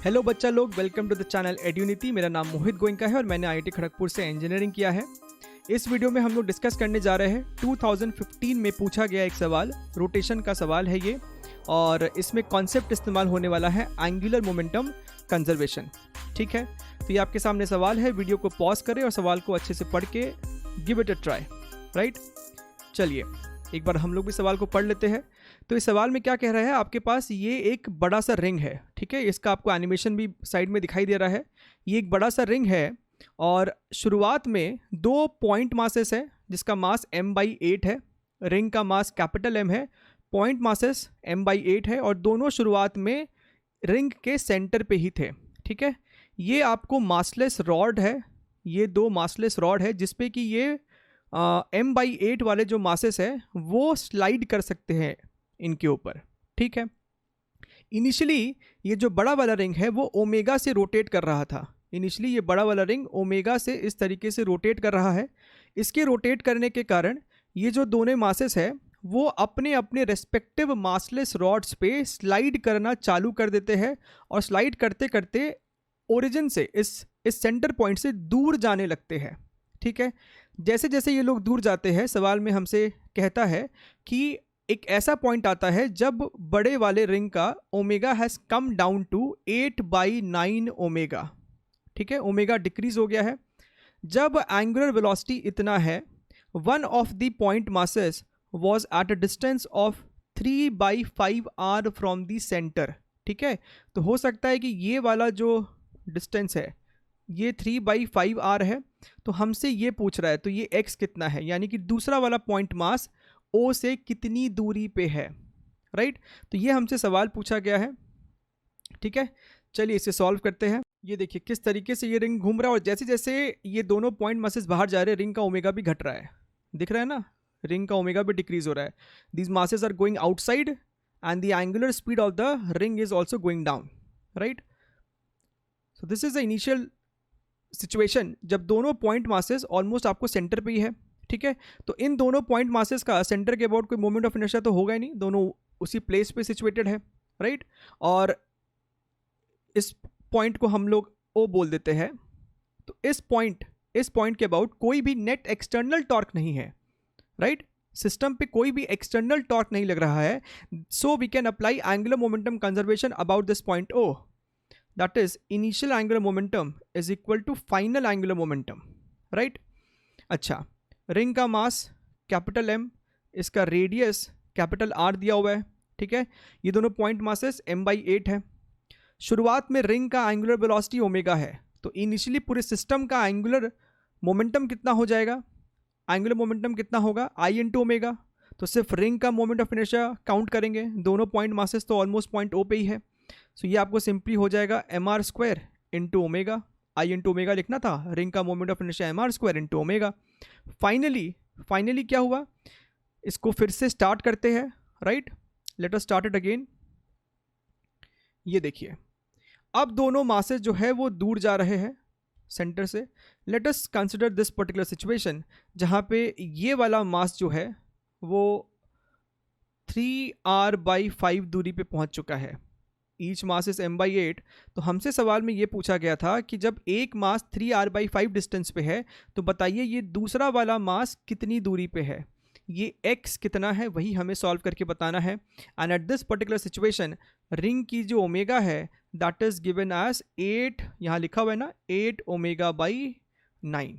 Hello बच्चा लोग, welcome to the channel एड्यूनिटी। मेरा नाम मोहित गोइंका है और मैंने आईआईटी खड़गपुर से इंजीनियरिंग किया है। इस वीडियो में हम लोग डिस्कस करने जा रहे हैं 2015 में पूछा गया एक सवाल, रोटेशन का सवाल है ये, और इसमें कॉन्सेप्ट इस्तेमाल होने वाला है एंगुलर मोमेंटम कंजर्वेशन। ठीक है, तो ये आपके सामने सवाल है। वीडियो को पॉज करें और सवाल को अच्छे से पढ़ के give it a try. Right, चलिए एक बार हम लोग भी सवाल को पढ़ लेते हैं। तो इस सवाल में क्या कह रहा है, आपके पास ये एक बड़ा सा रिंग है। ठीक है, इसका आपको एनिमेशन भी साइड में दिखाई दे रहा है। ये एक बड़ा सा रिंग है और शुरुआत में 2 पॉइंट मासेस है जिसका मास m/8 है। रिंग का मास कैपिटल M है, पॉइंट मासेस m/8 है और दोनों शुरुआत में रिंग के सेंटर पे ही थे। ठीक है, ये आपको मासलेस रॉड है, ये 2 मासलेस रॉड है जिसपे कि ये m/8 वाले जो मासेस है वो स्लाइड कर सकते हैं इनके ऊपर। ठीक है, इनिशियली ये जो बड़ा वाला रिंग है वो ओमेगा से रोटेट कर रहा था। इनिशियली ये बड़ा वाला रिंग ओमेगा से इस तरीके से रोटेट कर रहा है। इसके रोटेट करने के कारण ये जो दोनों मासेस है वो अपने अपने रेस्पेक्टिव मासलेस रॉड्स पे स्लाइड करना चालू कर देते हैं और स्लाइड करते करते ओरिजिन से इस सेंटर पॉइंट से दूर जाने लगते हैं। ठीक है, जैसे जैसे ये लोग दूर जाते हैं, सवाल में हमसे कहता है कि एक ऐसा पॉइंट आता है जब बड़े वाले रिंग का omega has come down to 8/9 omega. ठीक है, ओमेगा डिक्रीज हो गया है। जब एंगुलर वेलोसिटी इतना है, one of the point masses was at a distance of 3/5 r from the centre. ठीक है, तो हो सकता है कि ये वाला जो डिस्टेंस है ये 3/5 r है, तो हमसे ये पूछ रहा है तो ये x कितना है, यानी कि दूसरा वाला पॉइंट मास O से कितनी दूरी पे है। राइट, तो ये हमसे सवाल पूछा गया है। ठीक है, चलिए इसे सॉल्व करते हैं। ये देखिए किस तरीके से ये रिंग घूम रहा है और जैसे जैसे ये दोनों पॉइंट मासेस बाहर जा रहे हैं रिंग का ओमेगा भी घट रहा है। दिख रहा है ना, रिंग का ओमेगा भी डिक्रीज हो रहा है। These masses are going outside and the angular speed of the ring is also going down. Right, so this is the initial situation जब दोनों पॉइंट मासेस ऑलमोस्ट आपको सेंटर पे ही है। ठीक है, तो इन दोनों पॉइंट मासेस का सेंटर के अबाउट कोई मोमेंट ऑफ इनर्शिया तो होगा ही नहीं, दोनों उसी प्लेस पे सिचुएटेड है। राइट, और इस पॉइंट को हम लोग O बोल देते हैं। तो इस पॉइंट के अबाउट कोई भी नेट एक्सटर्नल टॉर्क नहीं है। राइट, सिस्टम पे कोई भी एक्सटर्नल टॉर्क नहीं लग रहा है, so we can apply angular momentum conservation about this point O। That is initial angular momentum is equal to final angular momentum. Right? अच्छा, रिंग का मास कैपिटल M, इसका रेडियस कैपिटल R दिया हुआ है। ठीक है, ये दोनों पॉइंट मासेस m/8 है। शुरुआत में रिंग का एंगुलर वेलोसिटी ओमेगा है, तो इनिशियली पूरे सिस्टम का एंगुलर मोमेंटम कितना हो जाएगा, एंगुलर मोमेंटम कितना होगा I इंटू ओमेगा। तो सिर्फ रिंग का मोमेंट ऑफ इनर्शिया काउंट करेंगे, दोनों पॉइंट मासेस तो ऑलमोस्ट पॉइंट O पे ही है। सो ये आपको सिंपली हो जाएगा mr² इंटू ओमेगा। आई इंटू ओमेगा लिखना था, रिंग का moment of inertia mr² into omega. Finally क्या हुआ, इसको फिर से स्टार्ट करते हैं। Right, let us start it again. ये देखिए अब दोनों मासेस जो है वो दूर जा रहे हैं सेंटर से। Let us consider this particular situation जहाँ पे ये वाला मास जो है वो 3r/5 दूरी पे पहुँच चुका है। Each mass is m/8। तो हमसे सवाल में ये पूछा गया था कि जब एक मास 3r/5 डिस्टेंस पे है तो बताइए ये दूसरा वाला मास कितनी दूरी पे है, ये x कितना है, वही हमें सॉल्व करके बताना है। And at this particular situation ring की जो ओमेगा है दैट इज गिवन एज 8, यहाँ लिखा हुआ है ना 8 ω/9।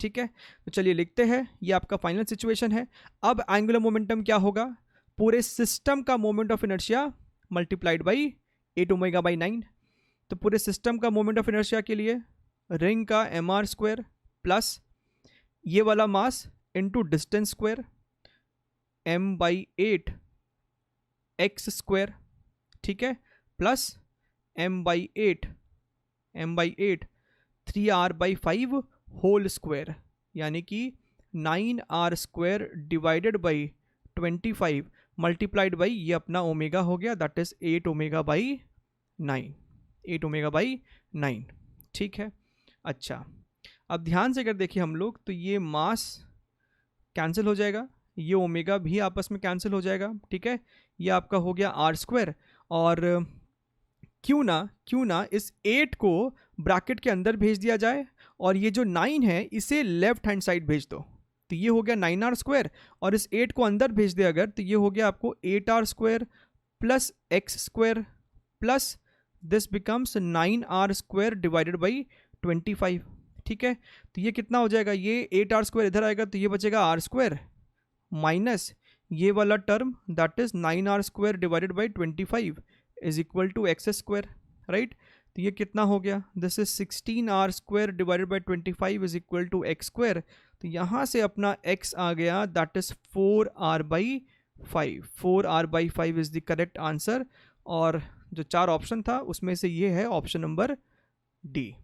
ठीक है, तो चलिए लिखते हैं, ये आपका फाइनल सिचुएशन है। अब एंगुलर मोमेंटम क्या होगा, पूरे सिस्टम का moment of inertia multiplied by 8 ω/9। तो पूरे सिस्टम का मोमेंट ऑफ इनर्शिया के लिए रिंग का mr² प्लस ये वाला mass into distance square m/8 x²। ठीक है, plus m/8 3r/5 whole square, यानी कि 9r² divided by 25 multiplied by ये अपना ओमेगा हो गया, दैट इज 8 ω/9। ठीक है, अच्छा अब ध्यान से अगर देखिए हम लोग तो ये मास कैंसिल हो जाएगा, ये ओमेगा भी आपस में कैंसिल हो जाएगा। ठीक है, ये आपका हो गया r² और क्यों ना इस 8 को ब्रैकेट के अंदर भेज दिया जाए और ये जो 9 है इसे लेफ्ट हैंड साइड भेज दो। तो ये हो गया 9r स्क्वायर और इस 8 को अंदर भेज दे अगर, तो ये हो गया आपको 8r square plus x square plus this becomes 9r square divided by 25। ठीक है, तो ये कितना हो जाएगा, ये 8r स्क्वायर इधर आएगा तो ये बचेगा r स्क्वायर माइनस ये वाला term that is 9r square divided by 25 is equal to x square, right. तो ये कितना हो गया, this is 16r square divided by 25 is equal to x square. तो यहाँ से अपना x आ गया that is 4r/5। 4r/5 is the correct answer और जो 4 ऑप्शन था उसमें से ये है ऑप्शन नंबर डी।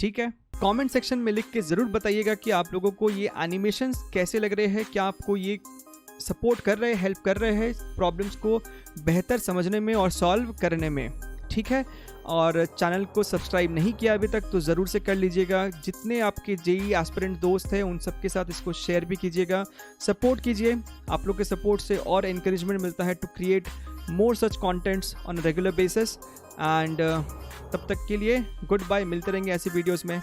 ठीक है, कमेंट सेक्शन में लिख के ज़रूर बताइएगा कि आप लोगों को ये एनिमेशंस कैसे लग रहे हैं, क्या आपको ये सपोर्ट कर रहे हैं, हेल्प कर रहे हैं प्रॉब्लम्स को बेहतर समझने में और सॉल्व करने में। ठीक है, और चैनल को सब्सक्राइब नहीं किया अभी तक तो ज़रूर से कर लीजिएगा। जितने आपके जेईई एस्पिरेंट दोस्त हैं उन सबके साथ इसको शेयर भी कीजिएगा, सपोर्ट कीजिए। आप लोग के सपोर्ट से और इनकरेजमेंट मिलता है to create more such contents on regular basis. And तब तक के लिए गुड बाय, मिलते रहेंगे ऐसी वीडियोस में।